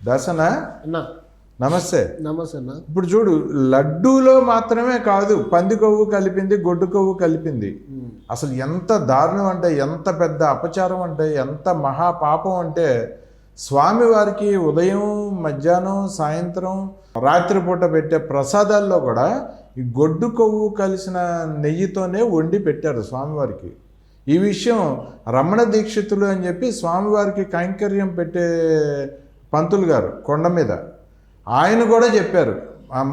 దర్శన అన్నా నమస్తే. నమస్తే అన్న. ఇప్పుడు చూడు, లడ్డూలో మాత్రమే కాదు, పంది కొవ్వు కలిపింది, గొడ్డు కొవ్వు కలిపింది. అసలు ఎంత దారుణం అంటే, ఎంత పెద్ద అపచారం అంటే, ఎంత మహాపాపం అంటే, స్వామివారికి ఉదయం, మధ్యాహ్నం, సాయంత్రం, రాత్రిపూట పెట్టే ప్రసాదాల్లో కూడా ఈ గొడ్డు కొవ్వు కలిసిన నెయ్యితోనే వండి పెట్టారు స్వామివారికి. ఈ విషయం రమణ దీక్షితులు అని చెప్పి స్వామివారికి కైంకర్యం పెట్టే పంతులు గారు కొండ మీద ఆయన కూడా చెప్పారు.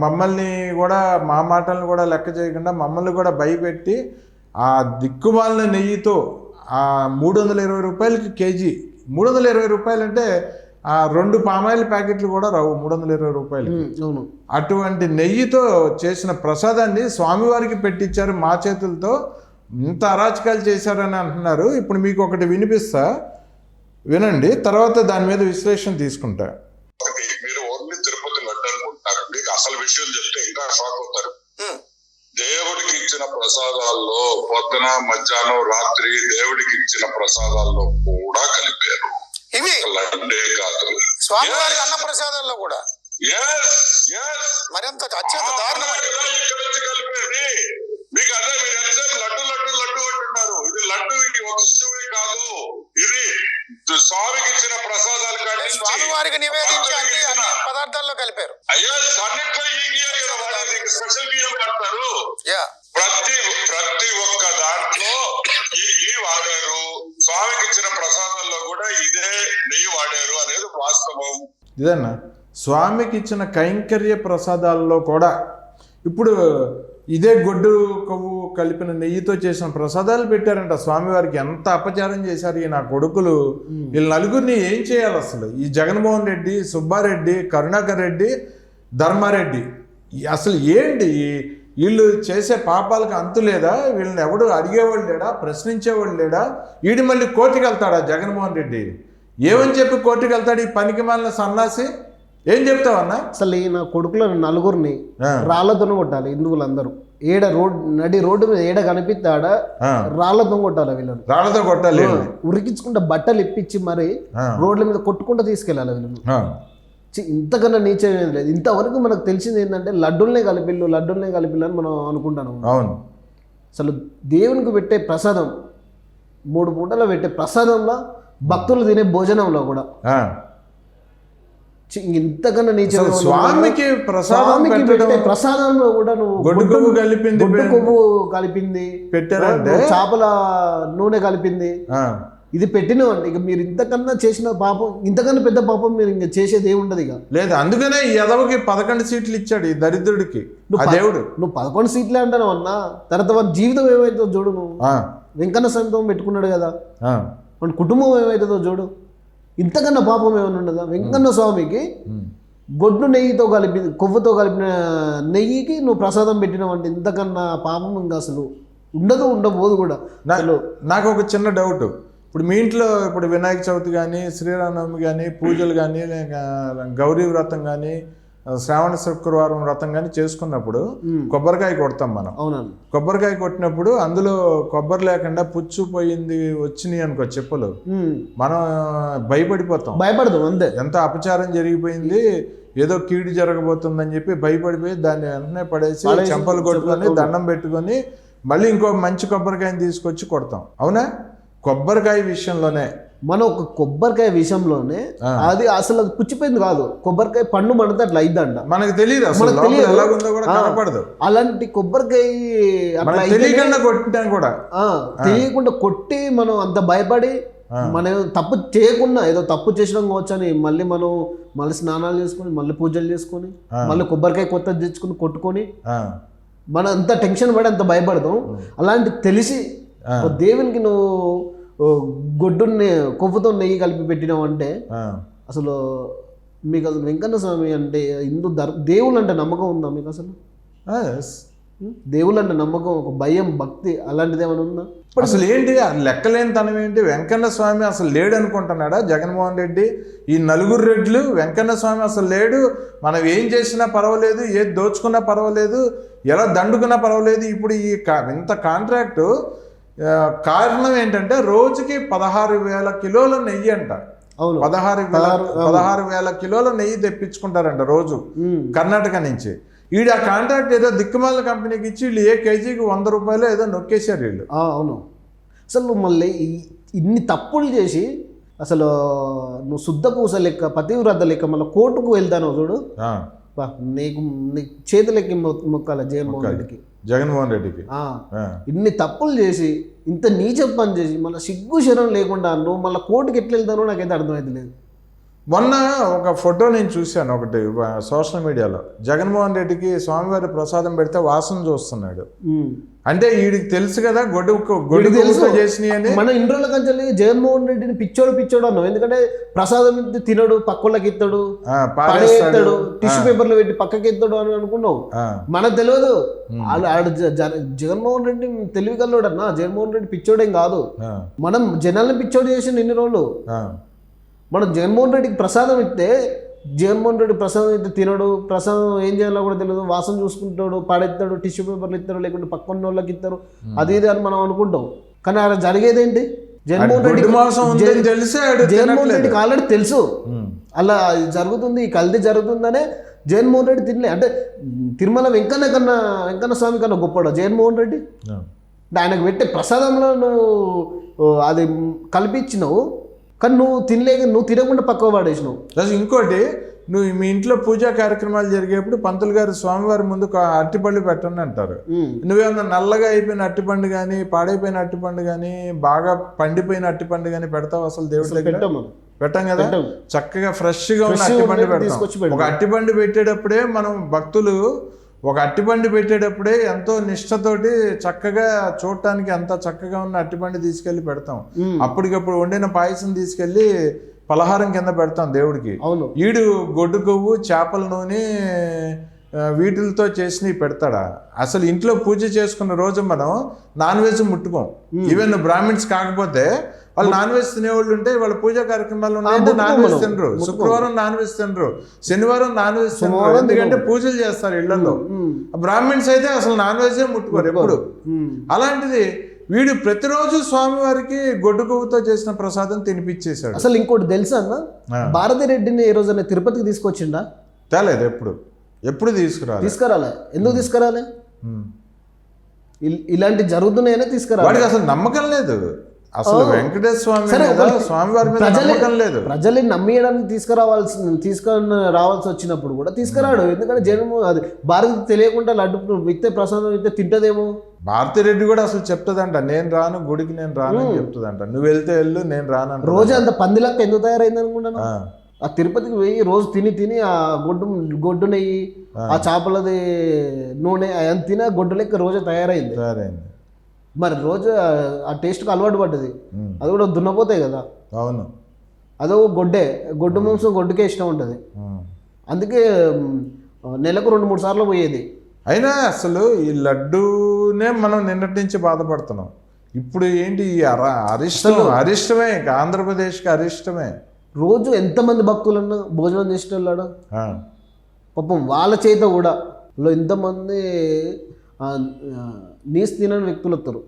మమ్మల్ని కూడా, మా మాటలను కూడా లెక్క చేయకుండా మమ్మల్ని కూడా భయపెట్టి ఆ దిక్కుమాలిన నెయ్యితో ఆ 320 రూపాయలకి కేజీ, 320 రూపాయలు అంటే ఆ 2 పామాయిల్ ప్యాకెట్లు కూడా రావు 320 రూపాయలు. అవును. అటువంటి నెయ్యితో చేసిన ప్రసాదాన్ని స్వామివారికి పెట్టించారు మా చేతులతో. ఇంత అరాచకాలు చేశారని అంటున్నారు. ఇప్పుడు మీకు ఒకటి వినిపిస్తా, వినండి, తర్వాత దాని మీద విశ్లేషణ తీసుకుంటా. మీరు ఓన్లీ తిరుపతి లడ్డు అనుకుంటున్నారు. మీకు అసలు విషయం చెప్తే ఇంకా షాక్ అవుతారు. దేవుడికి ఇచ్చిన ప్రసాదాల్లో పొద్దున, మధ్యాహ్నం, రాత్రి దేవుడికి ఇచ్చిన ప్రసాదాల్లో కూడా కలిపారు. ఇవి లడ్డే కాదు, స్వామివారి అన్న ప్రసాదాల్లో కూడా మరింత అత్యంత దారుణం. ఇక్కడ వచ్చి కలిపేది మీకు అదే. మీరు ఎంతసేపు లడ్డు లడ్డు లడ్డు అంటున్నారు. ఇది లడ్డు, ఇది ఒక వస్తువే కాదు, ఇది స్వామికి ఇచ్చిన ప్రసాదాలు కానీ స్వామివారికి నివేదించి అన్ని పదార్థాల్లో కలిపారు. అయ్యా అన్నిట్లో ఈ బియ్యం కదా, స్పెషల్ బియ్యం కడతారు. ప్రతి ఒక్క దాంట్లో ఈ ఘీ వాడారు. స్వామికి ఇచ్చిన ప్రసాదాల్లో కూడా ఇదే నెయ్యి వాడారు అనేది వాస్తవం. ఇదన్నా స్వామికి ఇచ్చిన కైంకర్య ప్రసాదాల్లో కూడా ఇప్పుడు ఇదే గొడ్డు కొవ్వు కలిపిన నెయ్యితో చేసిన ప్రసాదాలు పెట్టారంట స్వామివారికి. ఎంత అపచారం చేశారు ఈ నా కొడుకులు. వీళ్ళ నలుగురిని ఏం చేయాలి అసలు? ఈ జగన్మోహన్ రెడ్డి, సుబ్బారెడ్డి, కరుణాకర్ రెడ్డి, ధర్మారెడ్డి, అసలు ఏంటి వీళ్ళు చేసే పాపాలకు అంతు లేదా? వీళ్ళని ఎవడు అడిగేవాళ్ళు లేడా? ప్రశ్నించేవాళ్ళు లేడా? వీడి మళ్ళీ కోర్టుకి వెళ్తాడా జగన్మోహన్ రెడ్డి? ఏమని చెప్పి కోర్టుకి వెళ్తాడు ఈ పనికి మాలిన సన్నాసి? ఏం చెప్తావన్నా? అసలు ఈ నా కొడుకుల నలుగురిని రాళ్లతో కొట్టాలి హిందువులందరూ. నడి రోడ్డు మీద ఏడ కనిపిస్తాడా రాళ్లతో కొట్టాలి. వీళ్ళని రాళ్లతో కొట్టాలి, ఉరికించుకుంటే బట్టలు ఇప్పించి మరి రోడ్ల మీద కొట్టుకుంటూ తీసుకెళ్ళాలి వీళ్ళని. ఇంతకన్నా నీచం లేదు. ఇంతవరకు మనకు తెలిసింది ఏంటంటే లడ్డుల్నే కలిపిల్లు అని మనం అనుకుంటాను. అవును. అసలు దేవునికి పెట్టే ప్రసాదం, 3 పూటలు పెట్టే ప్రసాదంలో, భక్తులు తినే భోజనంలో కూడా ఇంతకన్నా నీచం. స్వామికి ప్రసాదంలో కూడా నువ్వు గొడ్డు కొవ్వు కలిపింది పెట్టారంటే, చేపల నూనె కలిపింది, ఇది పెట్టినవండి. ఇక మీరు ఇంతకన్నా చేసిన పాపం, ఇంతకన్నా పెద్ద పాపం మీరు ఇంకా చేసేది ఏముండదు ఇక. లేదు, అందుకనే ఈ ఎదవకి 11 సీట్లు ఇచ్చాడు ఈ దరిద్రుడికి దేవుడు. నువ్వు 11 సీట్లే అంటాను అన్నా. తర్వాత వాడి జీవితం ఏమవుతుందో చూడు. నువ్వు వెంకన్న సంతం పెట్టుకున్నాడు కదా, మన కుటుంబం ఏమవుతుందో చూడు. ఇంతకన్నా పాపం ఏమైనా ఉండదా? వెంకన్న స్వామికి గొడ్డు నెయ్యితో కొవ్వుతో కలిపిన నెయ్యికి నువ్వు ప్రసాదం పెట్టినావంటే ఇంతకన్నా పాపం ఇంకా అసలు ఉండబోదు కూడా. నాకు ఒక చిన్న డౌట్. ఇప్పుడు మీ ఇంట్లో ఇప్పుడు వినాయక చవితి కానీ, శ్రీరామనవమి కానీ, పూజలు కానీ, గౌరీ వ్రతం కానీ, శ్రావణ శుక్రవారం వ్రతం కానీ చేసుకున్నప్పుడు కొబ్బరికాయ కొడతాం మనం. అవునండి. కొబ్బరికాయ కొట్టినప్పుడు అందులో కొబ్బరి లేకుండా పుచ్చు పోయింది వచ్చినాయి అనుకో చెప్పులు, మనం భయపడిపోతాం. అంతే. ఎంత అపచారం జరిగిపోయింది, ఏదో కీడు జరగబోతుందని చెప్పి భయపడిపోయి దాన్ని వెంటనే పడేసి చెంపలు కొట్టుకొని దండం పెట్టుకొని మళ్ళీ ఇంకో మంచి కొబ్బరికాయని తీసుకొచ్చి కొడతాం. అవునా? కొబ్బరికాయ విషయంలోనే అది అసలు అది పుచ్చిపోయింది కాదు. కొబ్బరికాయ పండు మనతో అట్లా అయిద్దంట, మనకు తెలియదు. కనపడదు. అలాంటి కొబ్బరికాయ తెలియకుండా కొట్టాను కూడా, తెలియకుండా కొట్టి మనం అంత భయపడి మనం తప్పు చేయకుండా ఏదో తప్పు చేసినాం కావచ్చు అని మళ్ళీ స్నానాలు చేసుకొని, మళ్ళీ పూజలు చేసుకొని, మళ్ళీ కొబ్బరికాయ కొత్తది తెచ్చుకుని కొట్టుకొని మనం అంత టెన్షన్ పడి అంత భయపడతాం. అలాంటి తెలిసి దేవునికి నువ్వు గొడ్డుని కొవ్వుతో నెయ్యి కలిపి పెట్టినావు అంటే అసలు మీకు అసలు వెంకన్న స్వామి అంటే దేవుళ్ళు అంటే నమ్మకం ఉందా మీకు? అసలు దేవుళ్ళు అంటే నమ్మకం, ఒక భయం, భక్తి అలాంటిది ఏమైనా ఉందా? అసలు ఏంటి లెక్కలేని తనం ఏంటి? వెంకన్న స్వామి అసలు లేడు అనుకుంటున్నాడా జగన్మోహన్ రెడ్డి? ఈ నలుగురు రెడ్లు వెంకన్న స్వామి అసలు లేడు, మనం ఏం చేసినా పర్వాలేదు, ఏది దోచుకున్నా పర్వాలేదు, ఎలా దండుకున్నా పర్వాలేదు. ఇప్పుడు ఈ ఇంత కాంట్రాక్టు కారణం ఏంటంటే రోజుకి 16,000 కిలోల నెయ్యి అంట. అవును. 16,000 కిలోల నెయ్యి తెప్పించుకుంటారంట రోజు కర్ణాటక నుంచి. వీడు ఆ కాంట్రాక్ట్ ఏదో దిక్కుమాల కంపెనీకి ఇచ్చి వీళ్ళు ఏ కేజీకి 100 రూపాయలు ఏదో నొక్కేశారు వీళ్ళు. అవును. అసలు నువ్వు మళ్ళీ ఇన్ని తప్పులు చేసి అసలు నువ్వు శుద్ధ పూస లెక్క పతివ్రత లెక్క మళ్ళీ కోర్టుకు వెళ్తాను చూడు. నీకు చేతులెక్కి మొక్కాల జగన్మోహన్ రెడ్డికి ఇన్ని తప్పులు చేసి ఇంత నీచ పని చేసి మళ్ళీ సిగ్గు శరం లేకుండా నువ్వు మళ్ళీ కోర్టుకి ఎట్లా వెళ్తానో నాకైతే అర్థమైతే లేదు. మొన్న ఒక ఫోటో నేను చూశాను ఒకటి సోషల్ మీడియాలో. జగన్మోహన్ రెడ్డికి స్వామివారి ప్రసాదం పెడితే వాసన చూస్తున్నాడు. అంటే వీడికి తెలుసు కదా గొడ్డు చేసినాయి అని. మన ఇన్ని రోజుల కంచెల్లి జగన్మోహన్ రెడ్డిని పిచ్చోడు అన్నావు. ఎందుకంటే ప్రసాదం తినడు, పక్కళ్ళకి ఎత్తాడు, పాడేస్తాడు, టిష్యూ పేపర్లు పెట్టి పక్కకి ఎత్తాడు అని అనుకున్నావు. మనకు తెలియదు జగన్మోహన్ రెడ్డి తెలివి కల్లోడు అన్న. జగన్మోహన్ రెడ్డి పిచ్చోడేం కాదు. మనం జనాల్ని పిచ్చోడు చేసి ఇన్ని రోజులు. మనం జగన్మోహన్ రెడ్డికి ప్రసాదం ఇస్తే జగన్మోహన్ రెడ్డి ప్రసాదం అయితే తినడు, ప్రసాదం ఏం చేయాలో కూడా తెలియదు, వాసన చూసుకుంటాడు, పాడెత్తాడు, టిష్యూ పేపర్లు ఇస్తారు, లేకుంటే పక్కన వాళ్ళకి ఇస్తారు, అది ఇది అని మనం అనుకుంటాం. కానీ అలా జరిగేదేంటి? జగన్మోహన్ రెడ్డికి ఆల్రెడీ తెలుసు అలా జరుగుతుంది, ఈ కల్తీ జరుగుతుందనే జగన్మోహన్ రెడ్డి తినలే. అంటే తిరుమల వెంకన్న స్వామి కన్నా గొప్పడా జగన్మోహన్ రెడ్డి? ఆయనకు పెట్టే ప్రసాదంలో నువ్వు అది కల్పించినావు, కానీ నువ్వు తినకుండా పక్కకు పడేసినావు. ఇంకోటి, నువ్వు మీ ఇంట్లో పూజా కార్యక్రమాలు జరిగేప్పుడు పంతులు గారు స్వామివారి ముందు అరటిపళ్ళు పెట్టండి అంటారు. నువ్వేమన్నా నల్లగా అయిపోయిన అరటిపండు కానీ, పాడైపోయిన అరటిపండు కానీ, బాగా పండిపోయిన అరటిపండు కానీ పెడతావు అసలు దేవుడి దగ్గర? పెట్టాం కదా. చక్కగా ఫ్రెష్గా ఉన్న అరటిపండు పెడతాం. ఒక అరటిపండు పెట్టేటప్పుడే మనం భక్తులు ఒక అరటిపండు పెట్టేటప్పుడే ఎంతో నిష్ఠతోటి చక్కగా చూడటానికి ఎంత చక్కగా ఉన్న అరటిపండు తీసుకెళ్లి పెడతాం. అప్పటికప్పుడు వండిన పాయసం తీసుకెళ్లి పలహారం కింద పెడతాం దేవుడికి. ఈడు గొడ్డు కొవ్వు, చేపల నూనె వీటితో చేసినవి పెడతాడా? అసలు ఇంట్లో పూజ చేసుకున్న రోజు మనం నాన్ వెజ్ ముట్టుకోం. ఈవెన్ బ్రాహ్మిన్స్ కాకపోతే వాళ్ళు నాన్ వెజ్ తినేవాళ్ళు ఉంటే వాళ్ళ పూజా కార్యక్రమాలు ఉన్నాయంటే నాన్ వెజ్ తినరు. శుక్రవారం నాన్ వెజ్ తినరు, శనివారం నాన్ వెజ్ తినరు, ఎందుకంటే పూజలు చేస్తారు ఇళ్లలో. బ్రాహ్మిన్స్ అయితే అసలు నాన్ వెజ్ ముట్టుకోరు ఎప్పుడు. అలాంటిది వీడు ప్రతిరోజు స్వామివారికి గొడ్డు కొవ్వుతో చేసిన ప్రసాదం తినిపించేశాడు. అసలు ఇంకోటి తెలుసా అన్న, భారతిరెడ్డిని ఏ రోజైనా తిరుపతికి తీసుకొచ్చిండా? తేలేదు. ఎప్పుడు తీసుకురాలే. ఎందుకు తీసుకురాలే? ఇలాంటి జరుగుతున్నాయనే తీసుకురాలి. వాడికి అసలు నమ్మకం లేదు. అసలు వెంకటేశ్వర స్వామివారి మీద నమ్మకం లేదు. ప్రజల్ని నమ్మియడానికి తీసుకొని రావాల్సి వచ్చినప్పుడు కూడా తీసుకురాడు. ఎందుకంటే జనము అది భారతి తెలియకుండా లడ్డు విత్తే ప్రసాదం అయితే తింటదేమో. భారతిరెడ్డి కూడా అసలు చెప్తుందంట, నేను రాను గుడికి, నేను రాను అని చెప్తుందంట. నువ్వు వెళ్తే వెళ్ళు, నేను రాను. రోజు అంత పందిలక్క ఎందుకు తయారైంది అనుకుంటాను? ఆ తిరుపతికి పోయి రోజు తిని ఆ గొడ్డు నెయ్యి, ఆ చేపలది నూనె అని తిని గొడ్డు లెక్క రోజు తయారైంది. మరి రోజు ఆ టేస్ట్కి అలవాటు పడ్డది. అది కూడా దున్నపోతాయి కదా. అవును. అదో గొడ్డు మాంసం గొడ్డుకే ఇష్టం ఉంటుంది. అందుకే నెలకు 2-3 సార్లు పోయేది. అయినా అసలు ఈ లడ్డూనే మనం నిన్నటి నుంచి బాధపడుతున్నాం. ఇప్పుడు ఏంటి ఈ అరిష్టమే, ఇంకా ఆంధ్రప్రదేశ్కి అరిష్టమే. రోజు ఎంతమంది భక్తులన్నా భోజనం చేసిన వాళ్ళాడు పాపం. వాళ్ళ చేత కూడా ఎంతమంది నీసు తినని వ్యక్తులు వస్తారు.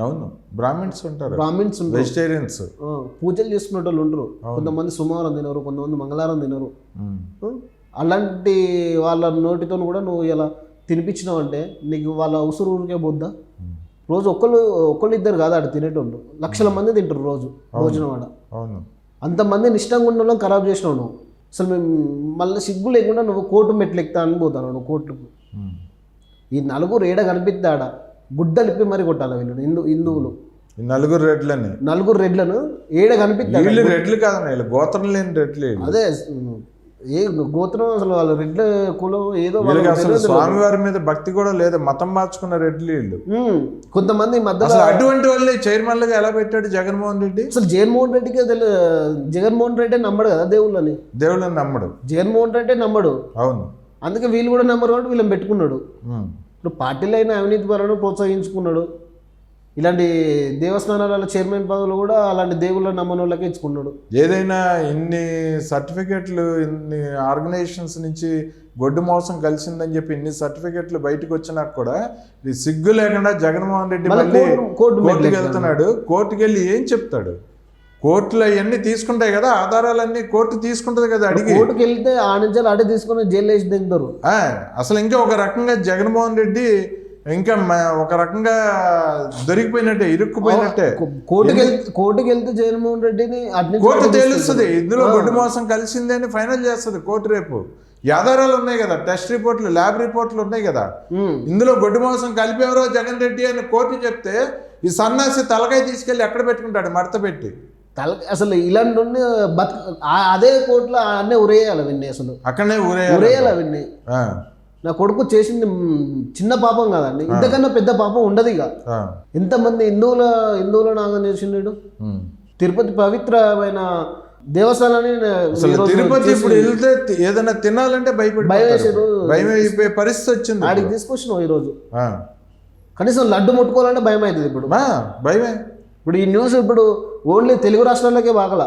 అవును. బ్రాహ్మిన్స్ ఉంటారు, వెజిటేరియన్స్, పూజలు చేసుకునే వాళ్ళు ఉంటారు. కొంతమంది సోమవారం తినరు, కొంతమంది మంగళవారం తినరు. అలాంటి వాళ్ళ నోటితో కూడా నువ్వు ఇలా తినిపించినావు అంటే నీకు వాళ్ళ ఉసురు ఊరికే పోద్దా? రోజు ఒకళ్ళు ఇద్దరు కాదు ఆడ తినేటోళ్ళు, లక్షల మంది తింటారు రోజు భోజనం ఆడ. అంతమంది ఇష్టంగా ఉన్న వాళ్ళని ఖరాబ్ చేసినావు నువ్వు. అసలు మేము మళ్ళీ సిగ్గు లేకుండా నువ్వు కోర్టు మెట్లు ఎక్కుతా అని పోతాను నువ్వు కోర్టుకు. ఈ నలుగురు ఏడ కనిపిద్దాడ గుడ్డలిప్పి మరి కొట్టాలి వీళ్ళు హిందువులు. నలుగురు రెడ్లను ఏడ కనిపిద్దా? రెడ్లు కాదు, గోత్రం లేని రెడ్లు. అదే ఏ గోత్రం అసలు వాళ్ళ రెడ్ల కులం ఏదో. అసలు స్వామివారి మీద భక్తి కూడా లేదు, మతం మార్చుకున్న రెడ్లు వీళ్ళు. కొంతమంది మధ్యలో అటువంటి వాళ్ళే చైర్మన్ గా ఎలా పెట్టాడు జగన్మోహన్ రెడ్డి? అసలు జగన్మోహన్ రెడ్డికి జగన్మోహన్ రెడ్డి నమ్మడు కదా దేవుళ్ళని నమ్మడు. జగన్మోహన్ రెడ్డి నమ్మడు. అవును. అందుకే వీళ్ళు కూడా నమ్మరు కాబట్టి వీళ్ళని పెట్టుకున్నాడు. ఇప్పుడు పార్టీలో అయినా అవినీతి పరులను ప్రోత్సహించుకున్నాడు. ఇలాంటి దేవస్థానాల చైర్మన్ పదవులు కూడా అలాంటి దేవుళ్ళ నమ్మని వాళ్ళకే ఇచ్చుకున్నాడు. ఏదైనా ఇన్ని సర్టిఫికెట్లు, ఇన్ని ఆర్గనైజేషన్స్ నుంచి గొడ్డు మోసం కలిసిందని చెప్పి ఇన్ని సర్టిఫికెట్లు బయటకు వచ్చినా కూడా ఇది సిగ్గు లేకుండా జగన్మోహన్ రెడ్డి మళ్ళీ కోర్టుకి వెళ్తున్నాడు. కోర్టుకి వెళ్ళి ఏం చెప్తాడు? కోర్టులు అవన్నీ తీసుకుంటాయి కదా, ఆధారాలన్నీ కోర్టు తీసుకుంటది కదా అడిగి. కోర్టుకి వెళ్తే ఆ నుంచి అడే తీసుకుని జైలు వేసి దిగుతారు. అసలు ఇంకా ఒక రకంగా జగన్మోహన్ రెడ్డి ఇంకా ఒక రకంగా దొరికిపోయినట్టే, ఇరుక్కుపోయినట్టే. కోర్టుకి వెళ్తే జగన్మోహన్ రెడ్డిని కోర్టు తేలుస్తుంది ఇందులో గొడ్డు మోసం కలిసిందే అని ఫైనల్ చేస్తుంది కోర్టు రేపు. ఈ ఆధారాలు ఉన్నాయి కదా, టెస్ట్ రిపోర్ట్లు, ల్యాబ్ రిపోర్ట్లు ఉన్నాయి కదా, ఇందులో గొడ్డు మోసం కలిపేవరో జగన్ రెడ్డి అని కోర్టు చెప్తే ఈ సన్నాసి తలకాయ తీసుకెళ్లి ఎక్కడ పెట్టుకుంటాడు, మడత పెట్టి. అసలు ఇలాంటి అదే కోర్టులో అన్నీ ఉరేయాలి అవన్నీ, అసలు అక్కడనే ఉరేయాలి అవన్నీ. నా కొడుకు చేసింది చిన్న పాపం కదండి, ఇంతకన్నా పెద్ద పాపం ఉండదు. ఇక ఎంతమంది హిందువుల నాగం చేసిండు. తిరుపతి పవిత్రమైన దేవస్థానాన్ని తిరుపతి ఇప్పుడు వెళ్తే ఏదైనా తినాలంటే భయం అయిపోయే పరిస్థితి వచ్చింది. ఆడికి తీసుకొచ్చినావు ఈరోజు, కనీసం లడ్డు ముట్టుకోవాలంటే భయం అవుతుంది. ఇప్పుడు భయమే. ఇప్పుడు ఈ న్యూస్ ఇప్పుడు ఓన్లీ తెలుగు రాష్ట్రాలకే బాగల,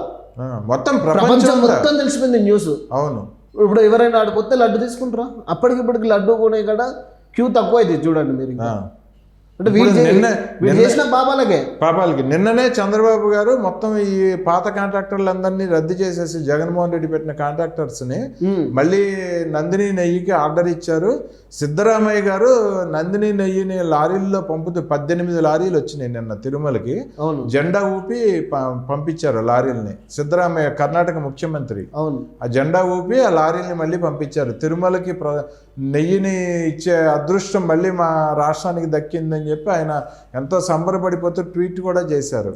మొత్తం ప్రపంచం మొత్తం తెలిసిపోయింది న్యూస్. అవును. ఇప్పుడు ఎవరైనా ఆడికి వస్తే లడ్డు తీసుకుంటారా? అప్పటికిప్పటికి లడ్డు కొనే కాడ క్యూ తక్కువ అవుతుంది చూడండి మీరు. అంటే వీళ్ళు చేసిన పాపాలకి నిన్ననే చంద్రబాబు గారు మొత్తం ఈ పాత కాంట్రాక్టర్లందరినీ రద్దు చేసేసి జగన్మోహన్ రెడ్డి పెట్టిన కాంట్రాక్టర్స్ని మళ్ళీ నందిని నెయ్యికి ఆర్డర్ ఇచ్చారు. సిద్ధరామయ్య గారు నందిని నెయ్యిని లారీల్లో పంపుతూ 18 లారీలు వచ్చినాయి నిన్న తిరుమలకి. జెండా ఊపి పంపించారు లారీల్ని. సిద్ధరామయ్య కర్ణాటక ముఖ్యమంత్రి ఆ జెండా ఊపి ఆ లారీల్ని మళ్ళీ పంపించారు. తిరుమలకి నెయ్యిని ఇచ్చే అదృష్టం మళ్ళీ మా రాష్ట్రానికి దక్కిందని చెప్పి ఆయన ఎంతో సంబరపడిపోతూ ట్వీట్ కూడా చేశారు.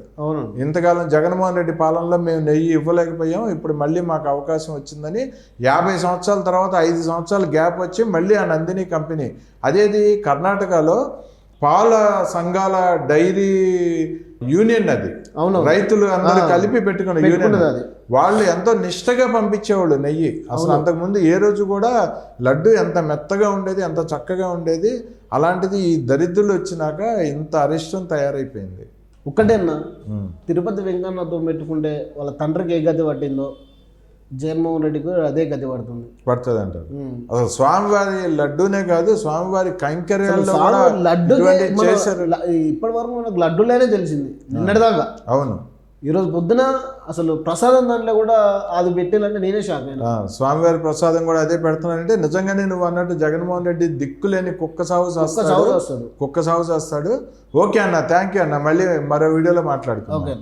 ఇంతకాలం జగన్మోహన్ రెడ్డి పాలనలో మేము నెయ్యి ఇవ్వలేకపోయాం, ఇప్పుడు మళ్ళీ మాకు అవకాశం వచ్చిందని 50 సంవత్సరాల తర్వాత 5 సంవత్సరాల గ్యాప్ వచ్చి మళ్ళీ ఆ నందిని కంపెనీ, అదేది కర్ణాటకలో పాల సంఘాల డైరీ యూనియన్, అది రైతులు అందరూ కలిపి పెట్టుకున్న యూనియన్, వాళ్ళు ఎంతో నిష్టగా పంపించేవాళ్ళు నెయ్యి. అసలు అంతకుముందు ఏ రోజు కూడా లడ్డు ఎంత మెత్తగా ఉండేది, ఎంత చక్కగా ఉండేది. అలాంటిది ఈ దరిద్రులు వచ్చినాక ఇంత అరిష్టం తయారైపోయింది. ఒక్కటేనా, తిరుపతి వెంకన్నతో పెట్టుకుంటే వాళ్ళ తండ్రికి ఏ గతి పట్టిందో జగన్మోహన్ రెడ్డికి అదే గతి పడుతుంది అంటారు. అసలు స్వామివారి లడ్డూనే కాదు, స్వామివారి కైంకర్యాల్లో లడ్డు చేశారు. ఇప్పటి వరకు మనకు లడ్డూలేనే తెలిసింది నిన్నటిదాకా. అవును. ఈరోజు పొద్దున అసలు ప్రసాదం దాంట్లో కూడా అది పెట్టాలంటే నేనే షాక్ అయినా. స్వామివారి ప్రసాదం కూడా అదే పెడుతున్నానంటే నిజంగానే నువ్వు అన్నట్టు జగన్మోహన్ రెడ్డి దిక్కులేని కుక్క సాగు చేస్తాడు. ఓకే అన్న, థ్యాంక్ యూ అన్న. మళ్ళీ మరో వీడియోలో మాట్లాడుకుందాం. ఓకే.